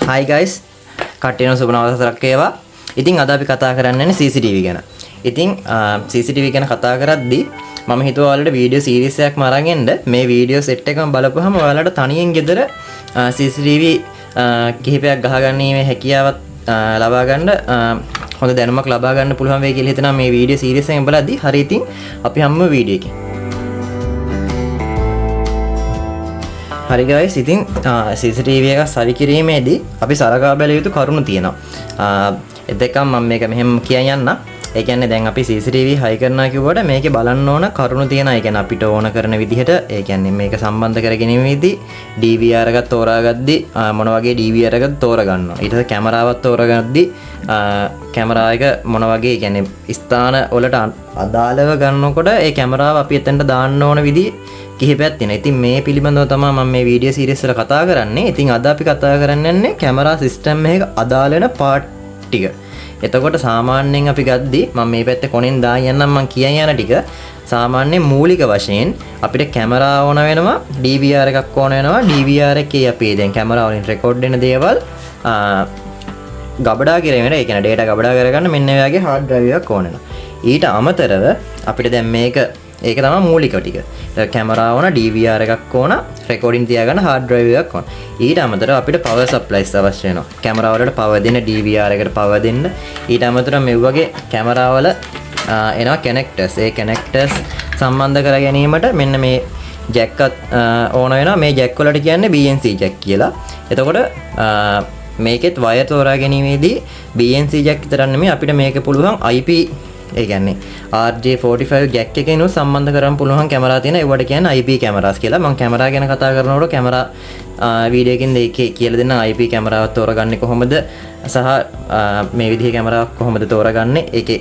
Hi guys, කට්ටියන සුබ නවසරක් වේවා. ඉතින් අද අපි කතා කරන්නේ CCTV ගැන. ඉතින් CCTV ගැන කතා කරද්දී මම හිතුවා ඔයාලට වීඩියෝ සීරීස් එකක්ම අරන් එන්න. මේ වීඩියෝ සෙට් එකම බලපුවහම ඔයාලට තනියෙන් ගෙදර CCTV කිහිපයක් ගහගන්නීමේ හැකියාවක් ලබා ගන්න හොඳ දැනුමක් ලබා ගන්න පුළුවන් වෙයි කියලා හිතනවා මේ වීඩියෝ සීරීස් එකෙන් බලද්දී. හරි ඉතින් අපි හැමෝම වීඩියෝ එකේ. හරි guys, ඉතින් CCTV එක සවි කිරීමේදී අපි සලකා බැලිය යුතු කරුණු තියෙනවා. එතකම් මම මේක මෙහෙම කියන්න යන්න. ඒ කියන්නේ දැන් අපි CCTV හයි කරනවා කිව්වට මේකේ බලන්න ඕන කරුණු තියෙනවා. ඒ කියන්නේ අපිට ඕන කරන විදිහට ඒ කියන්නේ මේක සම්බන්ධ කරගැනීමේදී DVR එකක් තෝරාගද්දී මොන වගේ DVR එකක්ද තෝරගන්නවා. ඊට පස්සේ කැමරාවක් තෝරගද්දී කැමරා එක මොන වගේ ඒ කියන්නේ ස්ථාන වලට අදාළව ගන්නකොට ඒ කැමරාව අපි එතනට දාන්න ඕන විදිහ කිහිපයක් තියෙනවා. ඉතින් මේ පිළිබඳව තමයි මම මේ වීඩියෝ සීරීස් වල කතා කරන්නේ. ඉතින් අද අපි කතා කරන්නේ කැමරා සිස්ටම් එකක අදාළ වෙන පාර්ට් ටික. එතකොට සාමාන්‍යයෙන් අපි ගද්දී මම මේ පැත්තේ කොනෙන් දාන් යන්නම් මම කියන් යන ටික සාමාන්‍යයෙන් මූලික වශයෙන් අපිට කැමරා ඕන වෙනවා, DVR එකක් ඕන වෙනවා. DVR එකේ අපි දැන් කැමරා වලින් රෙකෝඩ් වෙන දේවල් ගබඩා කිරීමේට ඒ කියන්නේ data ගබඩා කරගන්න මෙන්න මේ වගේ hard drive එකක් ඕන වෙනවා. ඊට අමතරව අපිට දැන් මේක තමයි මූලික ටික. කැමරා ඕන, DVR එකක් ඕන, රෙකෝඩින් තියාගන්න hard drive එකක් ඕන. ඊට අමතරව අපිට power supplies අවශ්‍ය වෙනවා. කැමරා වලට power දෙන්න, DVR එකට power දෙන්න. ඊට අමතරව මේ වගේ කැමරා වල එනවා connectors. ඒ connectors සම්බන්ධ කර ගැනීමට මෙන්න මේ jack ඕන වෙනවා. මේ jack වලට කියන්නේ BNC jack කියලා. එතකොට මේකෙත් wire තෝරා ගැනීමේදී BNC jack විතරක් නෙමෙයි අපිට මේක පුළුවන් IP ඒ කියන්නේ RJ45 jack එකේනු සම්බන්ධ කරන් පුළුවන් කැමරා තියෙන ඒවට කියන්නේ IP කැමරාස් කියලා. මම කැමරා ගැන කතා කරනකොට කැමරා වීඩියෝ එකකින් දෙකේ කියලා දෙන්න IP කැමරාවක් තෝරගන්නේ කොහොමද සහ මේ විදිහේ කැමරාවක් කොහොමද තෝරගන්නේ, ඒකේ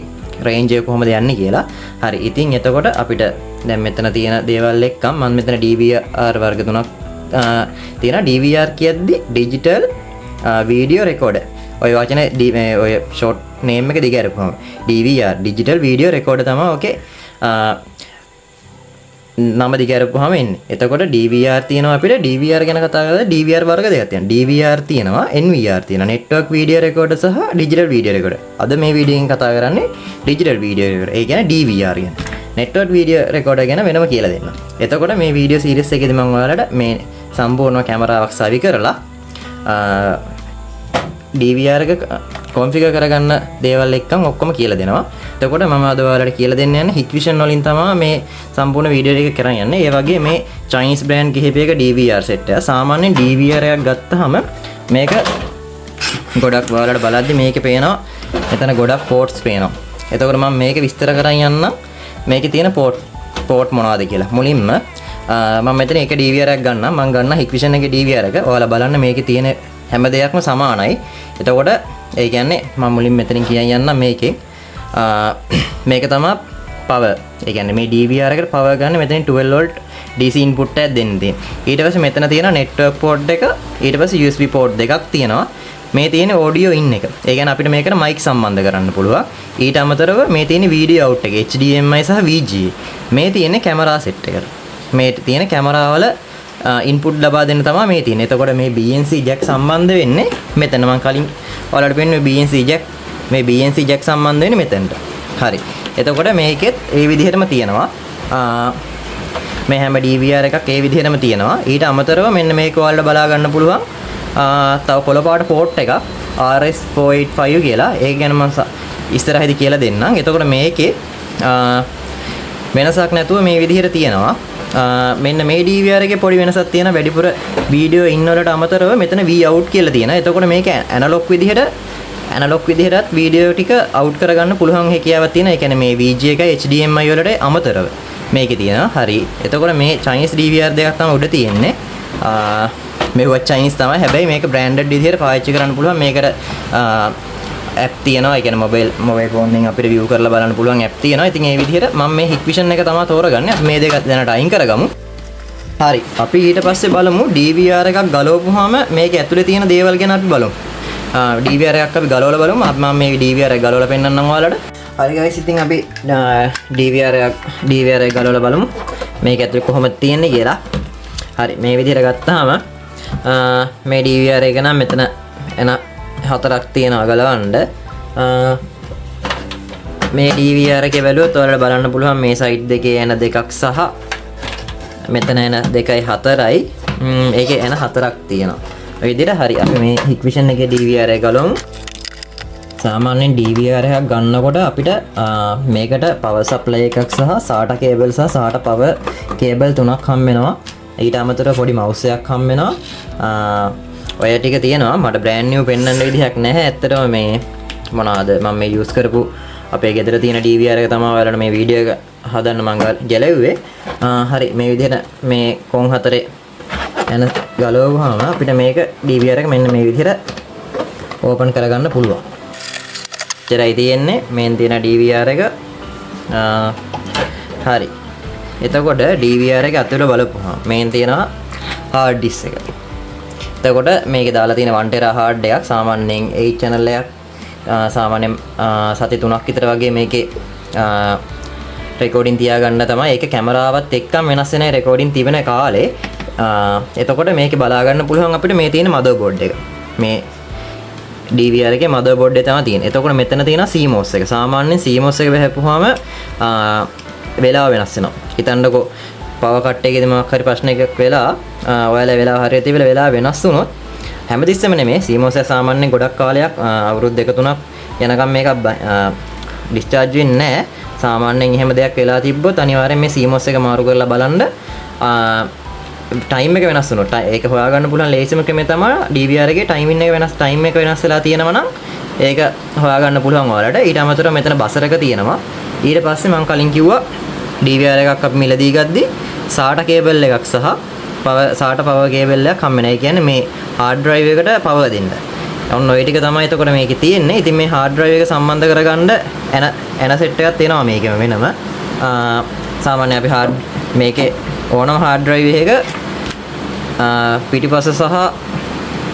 රේන්ජ් එක කොහොමද යන්නේ කියලා. හරි. ඉතින් එතකොට අපිට දැන් මෙතන තියෙන දේවල් එක්කම මම මෙතන DVR වර්ග තුනක් තියෙනවා. DVR කියද්දි digital video recorder. ඔය වචනේ ඔය ෂෝට් නේම් එක දිග අරපුවම DVR digital video recorder තමයි ඕකේ නම දිග අරපුවම එන්නේ. එතකොට DVR තියෙනවා අපිට. DVR ගැන කතා කරලා DVR වර්ග දෙකක් තියෙනවා. DVR තියෙනවා, NVR තියෙනවා. network video recorder සහ digital video recorder. අද මේ වීඩියෝ එකෙන් කතා කරන්නේ digital video recorder. ඒ කියන්නේ DVR කියන්නේ. network video recorder ගැන වෙනම කියලා දෙන්නම්. එතකොට මේ වීඩියෝ සීරීස් එකේදී මම ඔයාලට මේ සම්පූර්ණ කැමරාවක් සවි කරලා DVR එක කොන්ෆිගර් කරගන්න දේවල් එක්කම ඔක්කොම කියලා දෙනවා. එතකොට මම අද ඔයාලට කියලා දෙන්න යන්නේ Electrician වලින් තමයි මේ සම්පූර්ණ වීඩියෝ එක කරන් යන්නේ. ඒ වගේ මේ Chinese brand කිහිපයක DVR set එක. සාමාන්‍යයෙන් DVR එකක් ගත්තාම මේක ගොඩක් ඔයාලට බලද්දි මේකේ පේනවා එතන ගොඩක් ports පේනවා. එතකොට මම මේක විස්තර කරන් යන්නම්. මේකේ තියෙන port මොනවද කියලා. මුලින්ම මම මෙතන එක DVR එකක් ගන්නම්. මම ගන්න Electrician එකේ DVR එක. ඔයාලා බලන්න මේකේ තියෙන හැම දෙයක්ම සමානයි. එතකොට ඒ කියන්නේ මම මුලින් මෙතනින් කියන් යන්නම් මේකේ මේක තමයි power. ඒ කියන්නේ මේ DVR එකට power ගන්න මෙතනින් 12 volt DC input එකක් දෙන්න තියෙනවා. ඊට පස්සේ මෙතන තියෙන network port එක, ඊට පස්සේ USB port දෙකක් තියෙනවා. මේ තියෙන audio in එක. ඒ කියන්නේ අපිට මේකට mic සම්බන්ධ කරන්න පුළුවන්. ඊට අමතරව මේ තියෙන video out එක HDMI සහ VGA. මේ තියෙන camera set එකට. මේ තියෙන camera වල ඉන්පුට් ලබා දෙන්න තමයි මේ තියෙන්නේ. එතකොට මේ BNC jack සම්බන්ධ වෙන්නේ මෙතන. මම කලින් ඔයාලට පෙන්නුවේ BNC jack. මේ BNC jack සම්බන්ධ වෙන්නේ මෙතනට. හරි. එතකොට මේකෙත් ඒ විදිහටම තියෙනවා. මේ හැම DVR එකක් ඒ විදිහටම තියෙනවා. ඊට අමතරව මෙන්න මේක ඔයාලට බලා ගන්න පුළුවන් තව කොළ පාට පෝට් එකක් RS485 කියලා. ඒක ගැන මම ඉස්සරහදී කියලා දෙන්නම්. එතකොට මේකේ වෙනසක් නැතුව මේ විදිහට තියෙනවා. මෙන්න මේ DVR එකේ පොඩි වෙනසක් තියෙනවා. වැඩිපුර වීඩියෝ ඉන් වලට අමතරව මෙතන V out කියලා තියෙනවා. එතකොට මේක ඇනලොග් විදිහටත් වීඩියෝ ටික අවුට් කරගන්න පුළුවන් හැකියාවක් තියෙනවා. ඒ කියන්නේ මේ VGA එකයි HDMI වලට අමතරව මේකේ තියෙනවා. හරි. එතකොට මේ Chinese DVR දෙකක් තමයි උඩ තියෙන්නේ. මේවත් Chinese තමයි. හැබැයි මේක branded විදිහට පාවිච්චි කරන්න පුළුවන්. මේකට app තියෙනවා. ඒ කියන්නේ mobile phone එකෙන් අපිට view කරලා බලන්න පුළුවන් app තියෙනවා. ඉතින් ඒ විදිහට මම මේ Electrician එක තමයි තෝරගන්නේ. අපි මේ දෙක දැනට අයින් කරගමු. හරි. අපි ඊට පස්සේ බලමු DVR එකක් ගලවපුවාම මේක ඇතුලේ තියෙන දේවල් ගැන අපි බලමු. DVR එකක් අපි ගලවලා බලමු. මම මේ DVR එක ගලවලා පෙන්නන්නම් ඔයාලට. හරි guys, ඉතින් අපි DVR එක ගලවලා බලමු. මේක ඇතුලේ කොහොමද තියෙන්නේ කියලා. හරි. මේ විදිහට ගත්තාම මේ DVR එක නම් මෙතන එන 4ක් තියෙනවා ගලවන්න. මේ DVR එකේ බැලුවොත් ඔයාලට බලන්න පුළුවන් මේ සයිඩ් දෙකේ එන දෙකක් සහ මෙතන එන 2යි 4යි ඒකේ එන 4ක් තියෙනවා. ඔය විදිහට හරි අපි මේ Hikvision එකේ DVR එක ගලවමු. සාමාන්‍යයෙන් DVR එකක් ගන්නකොට අපිට මේකට power supply එකක් සහ SATA cable සහ SATA power cable තුනක් හම්බ වෙනවා. ඊට අමතරව පොඩි mouse එකක් හම්බ වෙනවා. ඔය ටික තියෙනවා. මට brand new පෙන්වන්න විදිහක් නැහැ. ඇත්තටම මේ මොනවාද මම මේ use කරපු අපේ ගෙදර තියෙන DVR එක තමයි ඔයාලට මේ වීඩියෝ එක හදන්න මම ගැලෙව්වේ. හරි මේ විදිහට මේ කොන් හතරේ එන ගලවුවාම අපිට මේක DVR එක මෙන්න මේ විදිහට ඕපන් කරගන්න පුළුවන්. එච්චරයි තියෙන්නේ මේන් තියෙන DVR එක. හරි. එතකොට DVR එක අතට බලපුවාම මේන් තියෙනවා hard disk එක. එතකොට මේකේ දාලා තියෙන 1 TB hard එකක් සාමාන්‍යයෙන් 8 channel එකක් සාමාන්‍යයෙන් සති 3ක් විතර වගේ මේකේ රෙකෝඩින් තියාගන්න තමයි. ඒක කැමරාවත් එක්කම වෙනස් වෙන රෙකෝඩින් තිබෙන කාලේ. එතකොට මේකේ බලා ගන්න පුළුවන් අපිට මේ තියෙන motherboard එක. මේ DVR එකේ motherboard එක තමයි තියෙන්නේ. එතකොට මෙතන තියෙනවා CMOS එක. සාමාන්‍යයෙන් CMOS එක බහැපුවාම වෙලාව වෙනස් වෙනවා. හිතන්නකෝ power cut එකේදී මොකක් හරි ප්‍රශ්නයක් වෙලා ඔයාලා වෙලාව හරියට තිබිලා වෙලාව වෙනස් වුණොත් හැමතිස්සෙම නෙමෙයි CMOS එක සාමාන්‍යයෙන් ගොඩක් කාලයක් අවුරුදු 2-3ක් යනකම් මේක discharge වෙන්නේ නැහැ. සාමාන්‍යයෙන් එහෙම දෙයක් වෙලා තිබ්බොත් අනිවාර්යෙන් මේ CMOS එක මාරු කරලා බලන්න ටයිම් එක වෙනස් වුණොත් ඒක හොයාගන්න පුළුවන් ලේසිම ක්‍රමය තමයි DVR එකේ ටයිම් එක වෙනස් වෙලා තියෙනවා නම් ඒක හොයාගන්න පුළුවන් ඔයාලට. ඊට අමතරව මෙතන බසර් එක තියෙනවා. ඊට පස්සේ මම කලින් කිව්වා DVR එකක් අපි මිලදී ගද්දි SATA cable එකක් සහ SATA power cable එකක් හම්බ වෙනවා. ඒ කියන්නේ මේ hard drive එකට power දෙන්න. ඔන්න ඔය ටික තමයි එතකොට මේකේ තියෙන්නේ. ඉතින් මේ hard drive එක සම්බන්ධ කරගන්න එන set එකක් තියෙනවා මේකෙම වෙනම. සාමාන්‍ය අපි මේකේ ඕනම hard drive එක පිටිපස්ස සහ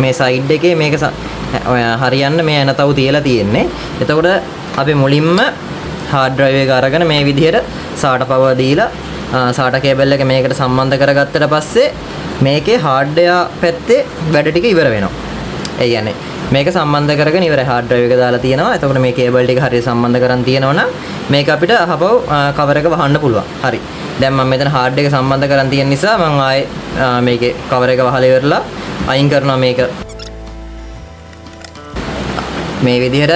මේ side එකේ මේක හරියන්න මේ එනතව තියලා තියෙන්නේ. එතකොට අපි මුලින්ම hard drive එක අරගෙන මේ විදිහට SATA power දීලා SATA cable එක මේකට සම්බන්ධ කරගත්තට පස්සේ මේකේ hardware පැත්තේ වැඩ ටික ඉවර වෙනවා. ඒ කියන්නේ මේක සම්බන්ධ කරගෙන ඉවරයි. hard drive එක දාලා තියෙනවා. එතකොට මේ cable ටික හරියට සම්බන්ධ කරන් තියෙනවා නම් මේක අපිට අහපව cover එක වහන්න පුළුවන්. හරි. දැන් මම මෙතන hard එක සම්බන්ධ කරන් තියෙන නිසා මම ආයේ මේකේ cover එක වහලා ඉවරලා අයින් කරනවා මේක. මේ විදිහට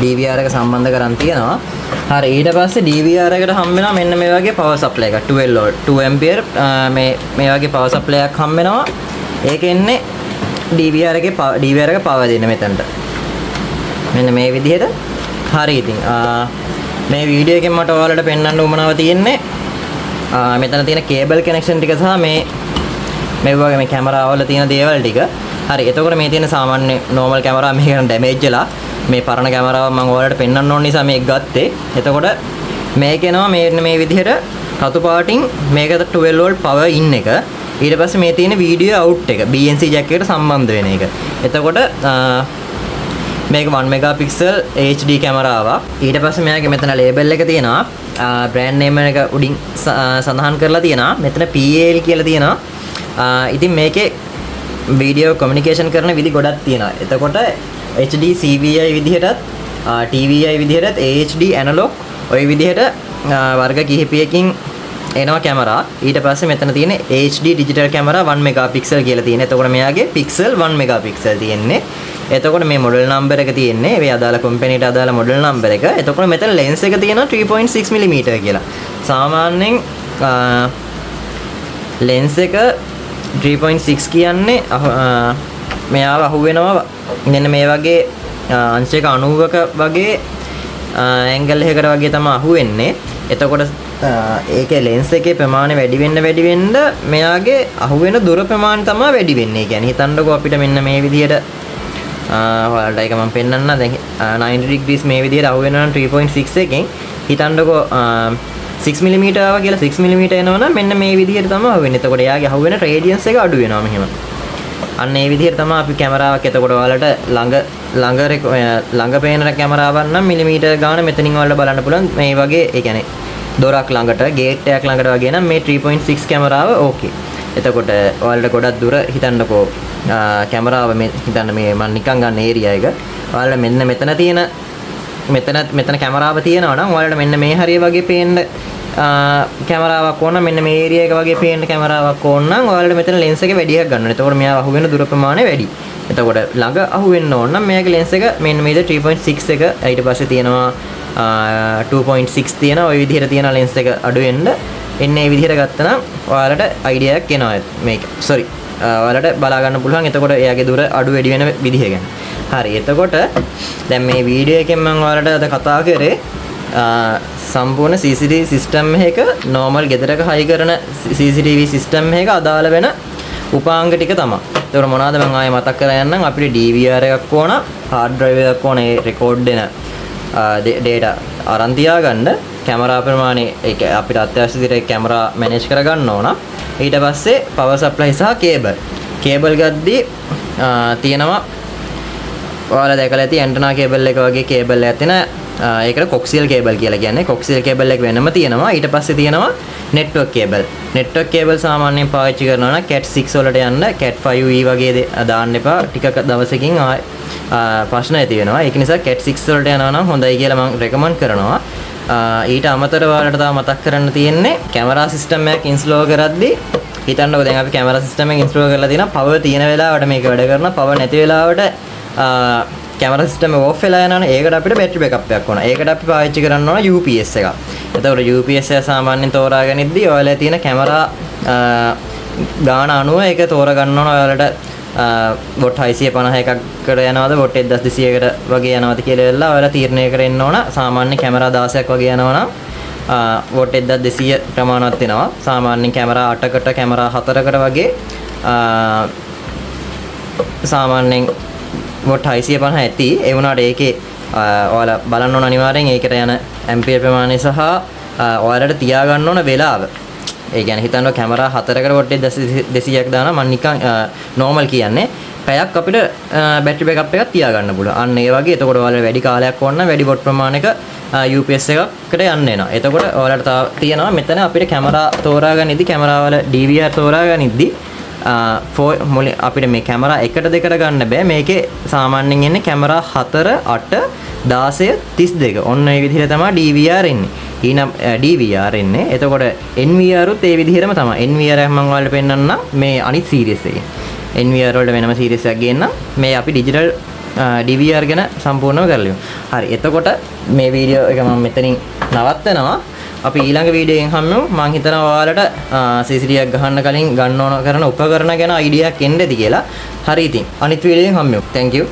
DVR එක සම්බන්ධ කරන් තියෙනවා. හරි ඊට පස්සේ DVR එකට හම්බ වෙනවා මෙන්න මේ වගේ power supply එකක් 12 volt 2 ampere මේ වගේ power supply එකක් හම්බ වෙනවා. ඒක එන්නේ DVR එක power දෙන්න මෙතනට. මෙන්න මේ විදිහට. හරි ඉතින් මේ වීඩියෝ එකෙන් මට ඔයාලට පෙන්වන්න උවමනාව තියෙන්නේ මෙතන තියෙන cable connection ටික සහ මේ වගේ මේ කැමරා වල තියෙන දේවල් ටික. හරි එතකොට මේ තියෙන සාමාන්‍ය normal කැමරා මේකට damage වෙලා මේ පරණ කැමරාව මම ඔයාලට පෙන්වන්න ඕන නිසා මේක ගත්තේ. එතකොට මේක එනවා මේ විදිහට රතු පාටින් මේකට 12 volt power in එක. ඊට පස්සේ මේ තියෙන video out එක BNC jack එකට සම්බන්ධ වෙන එක. එතකොට මේක 1 megapixel HD කැමරාවක්. ඊට පස්සේ මෙයාගේ මෙතන label එක තියෙනවා. brand name එක උඩින් සඳහන් කරලා තියෙනවා. මෙතන PAL කියලා තියෙනවා. ඉතින් මේකේ video communication කරන විදි ගොඩක් තියෙනවා. එතකොට HD CVI විදිහටත් TVI විදිහටත් HD analog ඔය විදිහට වර්ග කිහිපයකින් එනවා කැමරා. ඊට පස්සේ මෙතන තියෙන HD digital camera 1 megapixel කියලා තියෙන. එතකොට මෙයාගේ pixel 1 megapixel තියෙන්නේ. එතකොට මේ model number එක තියෙන්නේ මේ අදාළ කම්පැනිට අදාළ model number එක. එතකොට මෙතන lens එක තියෙනවා 3.6 mm කියලා. සාමාන්‍යයෙන් lens එක 3.6 කියන්නේ මෙයාව අහු වෙනවා මෙන්න මේ වගේ අංශයක 90ක වගේ ඇන්ගල් එකකට වගේ තමයි අහු වෙන්නේ. එතකොට ඒකේ lens එකේ ප්‍රමාණය වැඩි වෙන්න මෙයාගේ අහු වෙන දුර ප්‍රමාණය තමයි වැඩි වෙන්නේ. ඒ කියන්නේ හිතන්නකෝ අපිට මෙන්න මේ විදිහට ඔයාලට ඒක මම පෙන්නන්න. දැන් 90 degrees මේ විදිහට අහු වෙනවා නම් 3.6 එකෙන් හිතන්නකෝ 6 mm ආවා කියලා 6 mm එනවනම් මෙන්න මේ විදිහට තමයි අහු වෙන්නේ. එතකොට එයාගේ අහු වෙන රේඩියන්ස් එක අඩු වෙනවා මෙහෙම. අන්න ඒ විදිහට තමයි අපි කැමරාවක් එතකොට ඔයාලට ළඟ පේන කැමරාවක් නම් මිලිමීටර් ගාන මෙතනින් ඔයාලට බලන්න පුළුවන්. මේ වගේ ඒ කියන්නේ දොරක් ළඟට ගේට් එකක් ළඟට වගේ නම් මේ 3.6 කැමරාව ඕකේ. එතකොට ඔයාලට ගොඩක් දුර හිතන්නකෝ කැමරාව මේ හිතන්න මේ මම නිකන් ගන්න ඒරියා එක. ඔයාලා මෙන්න මෙතන තියෙන මෙතන කැමරාව තියෙනවා නම් ඔයාලට මෙන්න මේ හරිය වගේ පේන්න කැමරාවක් ඕන මෙන්න මේ ඒරියා එක වගේ පේන්න කැමරාවක් ඕන නම් ඔයාලට මෙතන ලෙන්ස් එක වැඩි එකක් ගන්න ඕනේ. එතකොට මෙයා අහු වෙන දුර ප්‍රමාණය වැඩි. එතකොට ළඟ අහු වෙන්න ඕන නම් මෙයාගේ ලෙන්ස් එක මෙන්න මේක 3.6 එක ඊට පස්සේ තියෙනවා 2.6 තියෙන ওই විදිහට තියෙන ලෙන්ස් එක අඩු වෙන්න එන්නේ මේ විදිහට ගත්තා නම් ඔයාලට අයිඩියා එකක් එනවා මේක. සෝරි. ඔයාලට බලා ගන්න පුළුවන්. එතකොට එයාගේ දුර අඩු වැඩි වෙන විදිහ ගැන. හරි. එතකොට දැන් මේ වීඩියෝ එකෙන් මම ඔයාලට අද කතා කරේ සම්පූර්ණ CCTV සිස්ටම් එකක normal ගෙදරක හයි කරන CCTV සිස්ටම් එකක අදාළ වෙන උපාංග ටික තමයි. ඒතකොට මොනවද මම ආයෙ මතක් කරගන්නම්. අපිට DVR එකක් ඕන, hard drive එකක් ඕන, ඒ රෙකෝඩ් වෙන data අරන් තියාගන්න, කැමරා ප්‍රමාණය ඒක අපිට අත්‍යවශ්‍ය විදිහට කැමරා මැනේජ් කරගන්න ඕන. ඊට පස්සේ power supply සහ කේබල් ගද්දී තියෙනවා ඔයාලා දැකලා ඇති ඇන්ටනා කේබල් එක වගේ කේබල් එකක් තියෙන ඒකට කොක්සියල් කේබල් කියලා කියන්නේ. කොක්සියල් කේබල් එක වෙනම තියෙනවා. ඊට පස්සේ තියෙනවා නෙට්වර්ක් කේබල්. නෙට්වර්ක් කේබල් සාමාන්‍යයෙන් පාවිච්චි කරනවා නම් cat 6 වලට යන්න cat 5e වගේ දාන්න එපා. ටික දවසකින් ප්‍රශ්න ඇති වෙනවා. ඒක නිසා cat 6 වලට යනවා නම් හොඳයි කියලා මම රෙකමන්ඩ් කරනවා. ඊට අමතරව ඔයාලට තව මතක් කරන්න තියෙන්නේ කැමරා සිස්ටම් එකක් ඉන්ස්ටෝල් කරද්දී හිතන්නකෝ දැන් අපි කැමරා සිස්ටම් එක ඉන්ස්ටෝල් කරලා තියෙනවා. පවර් තියෙන වෙලාවට මේක වැඩ කරනවා. පවර් නැති වෙලාවට කැමරා සිස්ටම් එක ඕෆ් වෙලා යනවනේ. ඒකට අපිට බැටරි බෑකප් එකක් ඕන. ඒකට අපි පාවිච්චි කරන්න ඕන UPS එකක්. එතකොට UPS එක සාමාන්‍යයෙන් තෝරාගනිද්දී ඔයාලා තියෙන කැමරා ගාන අනුව ඒක තෝරගන්න ඕන. ඔයාලට වොට් 651කට යනවද වොට් 1200කට වගේ යනවද කියලා වෙලා ඔයාලා තීරණය කරන්න ඕන. සාමාන්‍ය කැමරා 16ක් වගේ යනවා නම් වොට් 1200 ප්‍රමාණවත් වෙනවා. සාමාන්‍යයෙන් කැමරා 8කට කැමරා 4කට වගේ සාමාන්‍යයෙන් වොට් 650 ඇති. ඒ වුණාට ඒකේ ඔයාලා බලන්න ඕන අනිවාර්යෙන් ඒකට යන ඇම්පියර් ප්‍රමාණය සහ ඔයාලට තියාගන්න ඕන වෙලාව. ඒ කියන්නේ හිතන්න කැමරා 4කට වොට් 200ක් දානවා මම නිකන් normal කියන්නේ පැයක් අපිට බැටරි බෑකප් එකක් තියාගන්න පුළුවන්. අන්න ඒ වගේ. එතකොට ඔයාලට වැඩි කාලයක් ඕන නම් වැඩි වොට් ප්‍රමාණයක UPS එකකට යන්න වෙනවා. එතකොට ඔයාලට තියෙනවා මෙතන අපිට කැමරා තෝරාගනිද්දි කැමරාවල DVR තෝරාගනිද්දි අපිට මේ කැමරා එකට දෙකට ගන්න බෑ. මේකේ සාමාන්‍යයෙන් එන්නේ කැමරා 4 8 16 32. ඔන්න ඒ විදිහට තමයි DVR එන්නේ. ඊනම් DVR එන්නේ. එතකොට NVR උත් ඒ විදිහටම තමයි. NVR එක මම ඔයාලට පෙන්නන්නම් මේ අනිත් සීරීස් එකේ. NVR වලට වෙනම සීරීස් එකක් ගේන්නම්. මේ අපි ඩිජිටල් DVR ගැන සම්පූර්ණව කරලා ඉමු. හරි. එතකොට මේ වීඩියෝ එක මම මෙතනින් නවත්තනවා. අපි ඊළඟ වීඩියෝ එකෙන් හම්බෙමු. මම හිතනවා ඔයාලට CCTV එකක් ගහන්න කලින් ගන්න ඕන කරන උපකරණ ගැන අයිඩියා එකක් එන්න ඇති කියලා. හරි ඉතින් අනිත් වීඩියෝ එකෙන් හම්බෙමු. Thank you.